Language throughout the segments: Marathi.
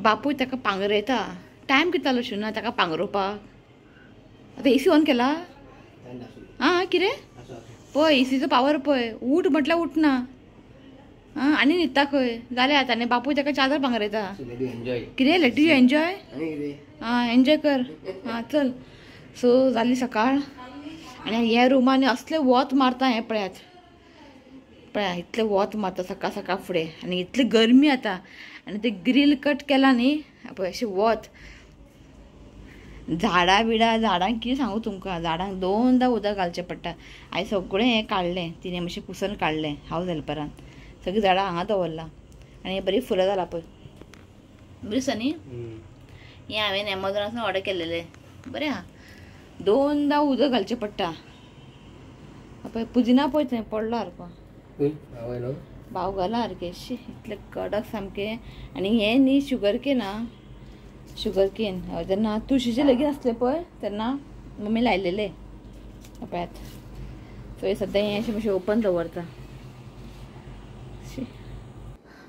बापूय ताका पांगरयता. टायम कितें जालो शिवना ताका पांगरोवपाक. आतां एसी ऑन केला. आं कितें पळय एसीचो पावर पळय. उठ म्हटल्यार उठना. आं आनी न्हिदता खंय जालें आतां. आनी बापूय ताका चादर पांगरयता. कितें let you enjoy. Ah enjoy कर. आं चल. सो जाली सकाळ आनी ह्या रूमान असलें वत मारता. हें पळयात पळया इतलें वत मारता सकाळ सकाळ फुडें. आनी इतली गरमी आतां. आनी ते ग्रील कट केला न्ही पळय अशें वत. झाडांक कितें सांगू तुमकां. झाडांक 2दा उदक घालचें पडटा. हांवें सगळें हें काडलें. तिणें मातशें पुसन काडलें हावज हेल्परान. सगळीं झाडां हांगा दवरला. आनी बरी फुलां जाला पळय. बरी आसा न्ही. हें हांवें एमेझॉनांतल्यान ऑर्डर केल्लेलें. बरें आहा. 2दा उदक घालचें पडटा. पळय पुदिना पळय थंय पडलो सारको. भाव घाला सारकें. इतलें कडक सामकें. आनी हें न्ही शुगर केन आं. शुगर केन जेन्ना तुळशीचें लगीन आसलें पळय तेन्ना मम्मी लायलेलें. पळयात. सो हे सद्दां हें अशें मातशें ओपन दवरता.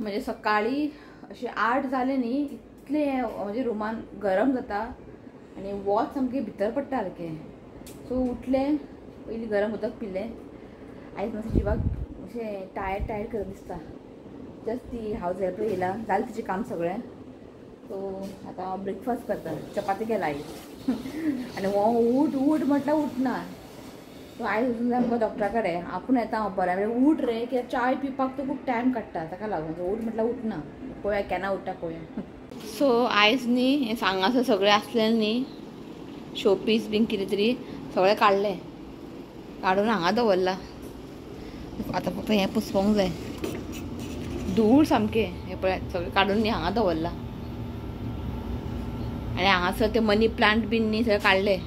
म्हणजे सकाळीं अशें 8 जालें न्ही इतलें म्हणजे रूमान गरम जाता. आनी वत सामकें भितर पडटा सारकें. सो उठलें पयलीं गरम उदक पिलें. आयज मातशें जिवाक अशें टायर्ड करता दिसता. जस्ट ती हावज हेल्पर येयला जालें तिचें काम सगळें. सो आतां हांव ब्रेकफास्ट करता. चपाती केला आयज. आनी हो उठ म्हटल्यार उठना. सो आयज वचूंक जाय आमकां डॉक्टरा कडेन. आपूण येता हांव बरें म्हणजे उठ रे कित्याक चाय पिवपाक तो खूब टायम काडटा ताका लागून. सो उठ म्हटल्यार उठना. पळोवया केन्ना उठटा पळोवया. सो आयज न्ही हें सांगासर सगळें आसलें न्ही शोपीस बीन कितें तरी सगळें काडलें. काडून हांगा दवरला. आतां फक्त हें पुसपाक जाय. धूळ सामकें. हें पळय सगळें काडून न्ही हांगा दवरला. आनी हांगासर ते मनी प्लांट बीन न्ही सगळें काडलें.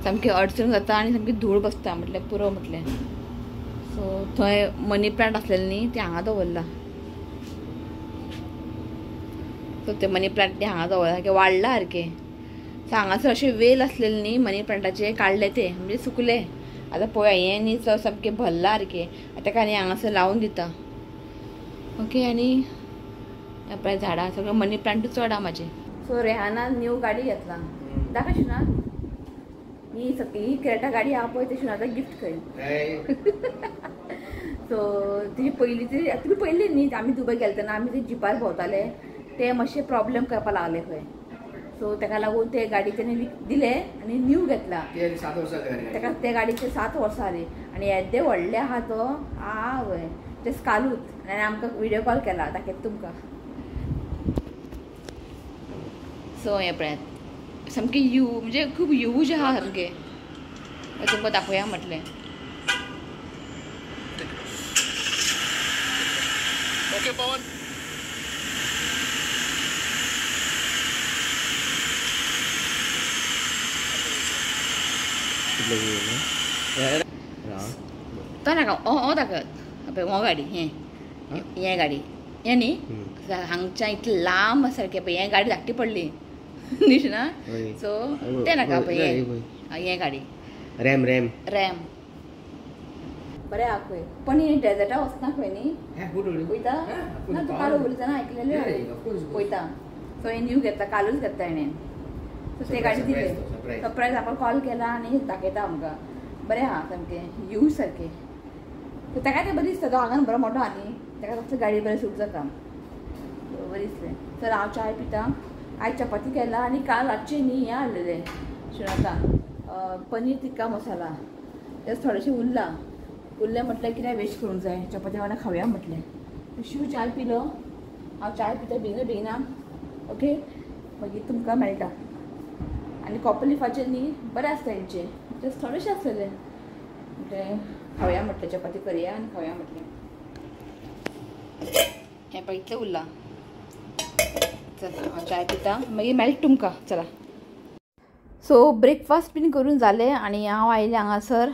सामकें अडचण जाता आनी सामकी धूळ बसता म्हटल्यार पुरो म्हटलें. सो थंय मनी प्लांट आसलेलें न्ही तें हांगा दवरला. सो ते मनी प्लांट न्ही हांगा दवरला सारकें वाडला सारकें. सो हांगासर अशें वेल आसलेले न्ही मनी प्लांटाचे काडले ते म्हणजे सुकले. आतां पळोवया हें न्ही सामकें भरला सारकें. ताका न्ही हांगासर लावन दिता. ओके. आनी पळय झाडां सगळें मनी प्लांट चड आहा म्हाजें. सो रेहानान न्यू गाडी घेतला. दाखय शिवना. ही क्रेटा गाडी आहा पळय ती शिवनाचा गिफ्ट खंय. सो तिची पयलीं तुमी पयली न्ही आमी दुबय गेले तेन्ना आमी ती जिपार भोंवताले. ते मातशे प्रॉब्लेम करपाक लागले खंय. सो ताका लागून ते गाडी तेणी दिले आनी न्यू घेतला. ताका ते गाडीचे 7 वर्सां जालीं. आनी येद्दे व्हडले आहा तो आवय ते स्कालूत. आनी आमकां व्हिडियो कॉल केला दाखयता तुमकां. सो हें पळयात सामकें म्हणजे खूब यूज आहा सामकें. तुमकां दाखोवया म्हटलें. ओके पवन. तो नाका हो दाखयत. पळय हो गाडी हें गाडी हें न्ही हांगच्यान इतलें लांब सारकें पळय हें गाडी धाकटी पडली न्ही ना. सो तें नाका पळय हें गाडी रॅम बरें आहा खंय. पण ही डेजर्टा वचना खंय न्ही पळयता. ना तूं काल उलयतना आयकलेलें पळयता. सो हें न्यू घेतला कालूच घेतला हेणें. सो ते गाडी दिले सरप्रायज. आपण कॉल केला आनी दाखयता आमकां. बरें आहा सामकें यूज सारकें. सो ताका तें बरी दिसता. तो आंगान बरो मोठो आहा न्ही ताका तसली गाडी बरें सूट जाता. बरें दिसलें. तर हांव चाय पिता. आयज चपाती केला आनी काल रातचें न्ही हें हाडलेलें शिवनाका पनीर टिक्का मसाला. तेच थोडेशें उरलें म्हटल्यार कितें वेस्ट करूंक जाय. चपाती वांगडा खावया म्हटलें. शिव चाय पिलो. हांव चाय पिता बेगीना. ओके. मागीर तुमकां मेळटा. आनी कॉपरलिफाचें न्ही बरें आसता हेंचें. जस्ट थोडेशें आसलेलें म्हणजे खावया म्हटलें. चपाती करया आनी खावया म्हटलें. हें पळय इतलें उरलां. चल हांव चाय पिता मागीर मेळटा तुमकां. चला. सो ब्रेकफास्ट बीन करून जालें आनी हांव आयलें हांगासर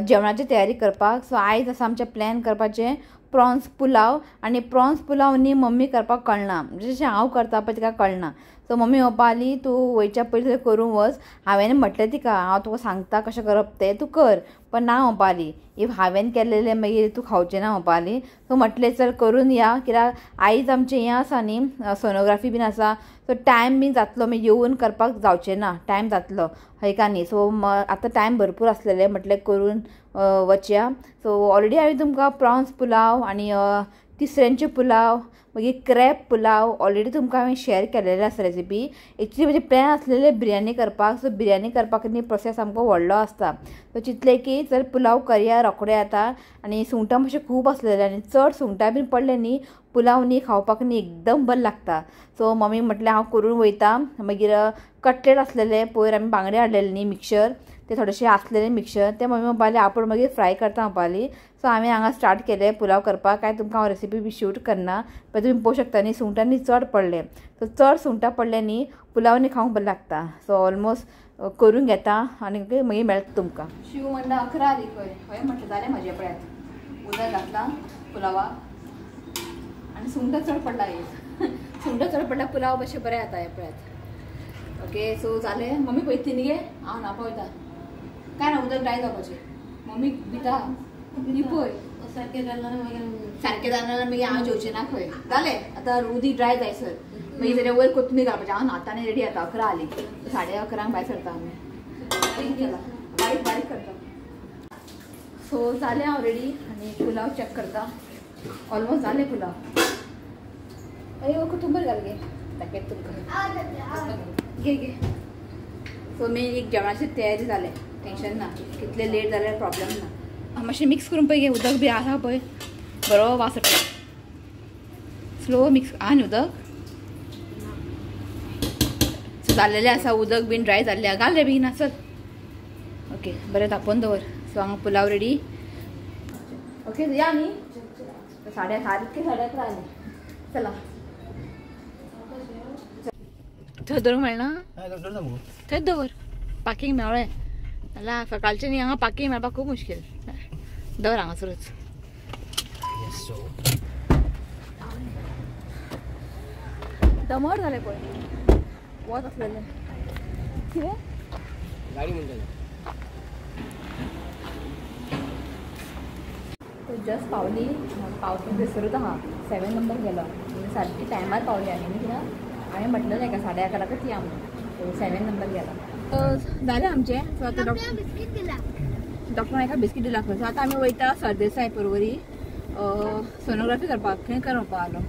जेवणाची तयारी करपाक. सो आयज आसा आमचें प्लॅन करपाचें प्रॉन्स पुलाव. आनी प्रॉन्स पुलाव न्ही मम्मी करपाक कळना म्हणजे जशें हांव करता पळय तिका कळना. सो मम्मी पप्पा आली तू वयच्या पयलीं करूंक वच. हांवें म्हटलें तिका हांव तुका सांगता कशें करप तें तूं कर, पण ना म्हणपा लागली इफ हांवें केल्लेलें मागीर तूं खावचें ना म्हणपा लागली. सो म्हटलें चल करून या, कित्याक आयज आमचें हें आसा न्ही सोनोग्राफी बीन आसा, सो टायम बीन जातलो मागीर येवन करपाक जावचें ना, टायम जातलो हेका न्ही. सो आतां टायम भरपूर आसलेलें म्हटलें करून वचया. सो ऑलरेडी हांवें तुमकां प्रॉन्स पुलाव आनी तिसऱ्यांचे पुलाव मागीर क्रॅब पुलाव ऑलरेडी तुमकां हांवें शेअर केलेलें आसा रेसिपी. एक्चुली म्हजें प्लॅन आसलेलें बिरयानी करपाक, सो बिरयानी करपाक न्ही प्रोसेस सामको व्हडलो आसता. सो चिंतलें की चल पुलाव करया रोखडें आतां. आनी सुंगटां मातशें खूब आसलेलें आनी चड सुंगटां बीन पडलें न्ही पुलाव न्ही खावपाक न्ही एकदम बरें लागता. सो मम्मी म्हटलें हांव करून वयता. मागीर कटलेट आसलेले, पयर आमी बांगडे हाडलेले न्ही मिक्सर, ते थोडेशे आसलेले मिक्सर, ते मम्मी म्हणपाली आपूण मागीर फ्राय करता म्हणपाली. सो हांवें हांगा स्टार्ट केलें पुलाव करपाक. काय तुमकां हांव रेसिपी बी शूट करना, पण तुमी पळोवंक शकता न्ही सुंगटां न्ही चड पडले. सो चड सुंगटां पडले न्ही पुलाव न्ही खावंक बरें लागता. सो ऑलमोस्ट करून घेता आनी मागीर मेळटा तुमकां. शिव म्हणटा 11 जाली खंय, हांवें म्हटलें जालें म्हाजें पळयात उदक घातलां पुलावाक आनी सुंगटां चड पडला एक सुंगटां चड पडला पुलाव मातशें बरें जाता हें पळयात. ओके सो जालें. मम्मी पळयता न्ही गे हांव ना पळयता काय ना उदक ड्राय जावपाचें. मम्मी भिता न्ही पळय सारकें जालें मागीर हांव जेवचें ना खंय. जालें आतां उदीक ड्राय जायसर मागीर जाल्यार वयर कोथमीर घालपाचें. हांव न्हातानी रेडी जाता 11 जाली, 11:30 भायर सरता आमी बारीक बारीक करता. सो जालें हांव रेडी आनी पुलाव चॅक करता. ऑलमोस्ट जालें पुलाव. अरे कोथंबर घाल गे दाखयत तुमकां घे घे. सो मेन एक जेवणाची तयारी जालें, टेंशन ना, कितलें लेट जाल्यार प्रॉब्लेम ना. मातशें मिक्स करून पळय गे उदक बी आसा पळय बरो वास येता. स्लो मिक्स आनी उदक सो जाल्लेलें आसा, उदक बीन ड्राय जाल्लें घाल रे बेगीन चल. ओके बरें तापोवन दवर. सो हांगा पुलाव रेडी. ओके या न्ही 11:30 जाली. चला थंय दवरूंक मेळना, थंयच दवर पार्किंग मेळ्ळें जाल्यार सकाळचें न्ही हांगा पार्किंग मेळपाक खूब मुश्कील. दवर हांगासरूच. दमट जालें पळय वत आसलेलें कितें गाडी म्हणटालें. जस्ट पावली पावसून थंयसरूच आहा 7 नंबर गेलो सारकी टायमार पावली आमी न्ही कित्याक हांवें म्हटलें ताका 11:30 या म्हणून. 7 नंबर गेला. जालें आमचें. सो आतां डॉक्टरान एका बिस्कीट दिला खंय. सो आतां आमी वयता सरदेसाय परवरी सोनोग्राफी करपाक. थंय करपाक आलो.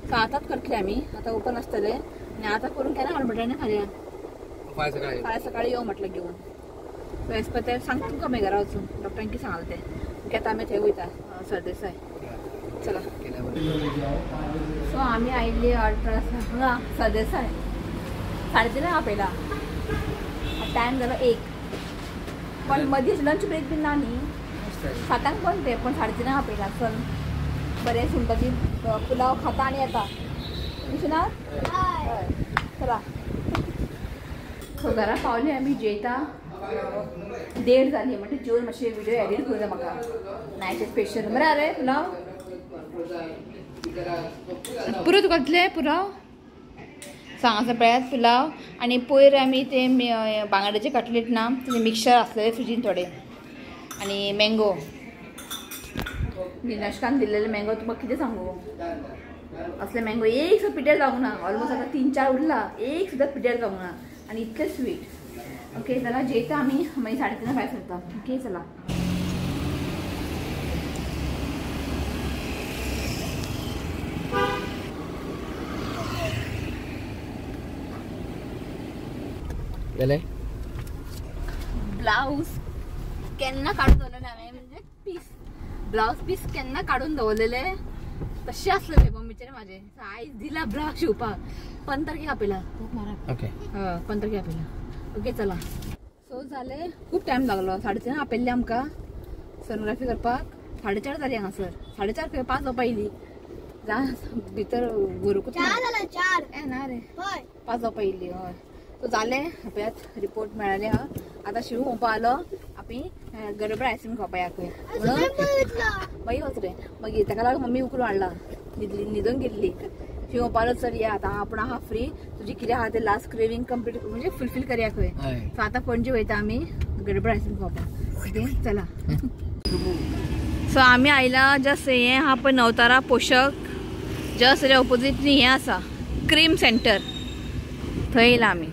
सो आतांच करतले आमी, आतां ओपन आसतलें आनी आतां करून केन्ना हॉस्पिटलांनी खाल्या फाल्यां सकाळीं यो म्हटलें घेवन. सो एज पर तें सांग तुमकां मागीर घरा वचून डॉक्टरान कितें सांगलें तें. आतां आमी थंय वयता सरदेसाय. चला सो आमी आयिल्ली हांगा सरदेसाय 3:30 आपयला. टायम जालो 1, पण मदींच लंच ब्रेक बीन ना न्ही 7 पण ते पण 3:30 आपयला. चल बरें सुंगटाची पुलाव खाता आनी येता विश्वनाथ. हय चला. सो घरा पावली आमी जेयता 1:30 जाली. म्हणजे जेवन मातशें व्हिडिओ एडीट करूं जाय म्हाका नायट स्पेशल. बरें रे पुलाव पुरो तुका दितलें पुलाव सांगासा पळयात पुलाव. आनी पयर आमी ते बांगड्याचे कटलेट ना ते मिक्सर आसलेले फ्रिजीन थोडे आनी मँगो दिनशकान दिल्लेले मँगो. तुमकां कितें सांगू असले मँगो एक सुद्दां पिड्यार जावंक ना. ऑलमोस्ट आतां 3-4 उरला, एक सुद्दां पिड्यार जावंक ना आनी इतलें स्वीट. ओके जाल्यार जेयता आमी मागीर 3:30 भायर सरता. ओके चला. ब्लाउज केन्ना काडून दवरलेले हांवें म्हणजे पीस ब्लाउज पीस केन्ना काडून दवरलेले तशें आसलेले मम्मीचे म्हाजे. आयज दिला ब्लाउज शिवपाक 15 तारखेक आपयला. ओके 15 तारखेक आपयला. ओके चला. सो जालें खूब टायम लागलो. 3:30 आपयल्ली आमकां सोनोग्राफी करपाक. 4:30 जाली हांगासर. 4:30 खंय 5 जावपा येयली. जा भितर व्हरूंकूच ना रे 5 जावपा येयल्ली. हय सो जालें आपयात रिपोर्ट मेळ्ळेले हा. आतां शिव म्हणपा आलो आमी गडबड आयस्क्रीम खावपा या खंय म्हणून मागीर वच रे. मागीर ताका लागून मम्मी उकळून हाडला. न्हिदून गेल्ली शिवपालो चल या आता आपण आहा फ्री तुझी कितें आहा ते लास्ट क्रेविंग कंप्लीट म्हणजे फुलफिल करया खंय सो आता पणजे वयता आमी गडबड आयस्क्रीम खावपाक ओके चला सो आमी आयला जस्ट हे आहा पळय नवतारा पोषक जस्ट रे ऑपोजीट हे आसा क्रीम सेंटर थंय येयला आमी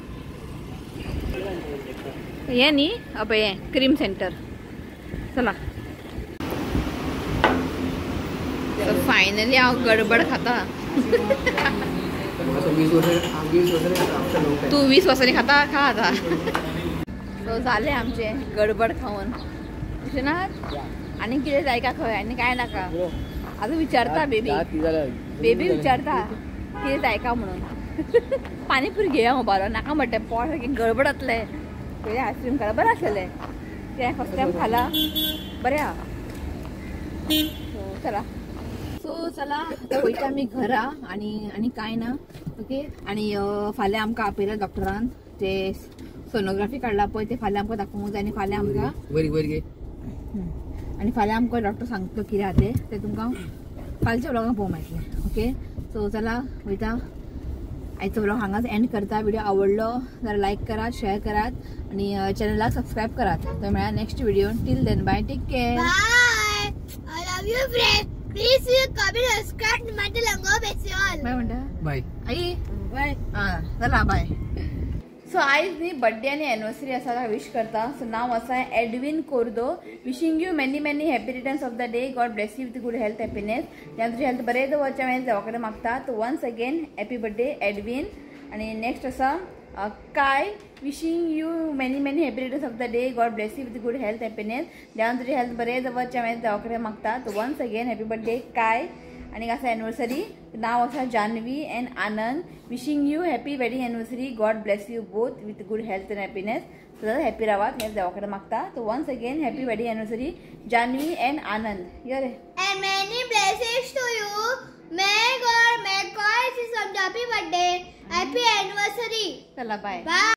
हे न्ही पळय हे क्रीम सेंटर चला फायनली हांव गडबड खाता तू 20 वर्सांनी खाता खा आता सो झाले आमचे गडबड खाऊन अशें ना आनी कितें जाय का खंय आनी काय नाका आजून विचारता बेबी विचारता कितें जाय का म्हणून पाणीपुरी घेया मोबायलो नाका म्हणटा पोट सारकें गडबड जातलें पयलीं आयस्क्रीम खाला बरें आसलेलें ते फर्स्ट टायम खाला बरें आहा चला सो चला वयता आमी घरा आनी काय ना ओके आनी फाल्यां आमकां आपयला डॉक्टरान ते सोनोग्राफी काडला पळय ते फाल्यां आमकां दाखोवंक जाय आनी फाल्यां आमकां आनी फाल्यां आमकां डॉक्टर सांगतलो कितें आहा ते तुमकां फालच्या व्लॉगान पळोवंक मेळटलें ओके सो चला वयता आयचो व्लॉग हांगाच एंड करता व्हिडिओ आवडलो जाल्यार लायक करात शेअर करात आणि चॅनलला सबस्क्राईब करात तर मेळा next video till then bye take care bye I love you friend please comment subscribe माझे लंगो बेसिओल बाय म्हणता बाय आई बाय चला बाय सो आयज न्ही बर्थडे आनी एनिवर्सरी आसा विश करता सो नाव आसा Edwin Cordo wishing you many many happy returns of the day God bless you with good health happiness जेन्ना तुजी हेल्थ बरें दवरचें हांवें देवा कडेन मागता तो once again happy birthday Edwin आनी नेक्स्ट आसा काय wishing you many many happy returns of the day God bless you with good health happiness जेन्ना तुजी हेल्थ बरें दवरचें हांवें देवा कडेन मागता तो वन्स अगेन हॅपी बर्थडे काय आणि आसा एनिवर्सरी नाव आसा Janhavi and Anand wishing you happy wedding anniversary God bless you both with good health and happiness so happy रावात हें देवा कडेन मागता तो once again happy wedding anniversary Janhavi and Anand यो रे and many blessings to you may God may God is some happy birthday happy anniversary चला बाय बाय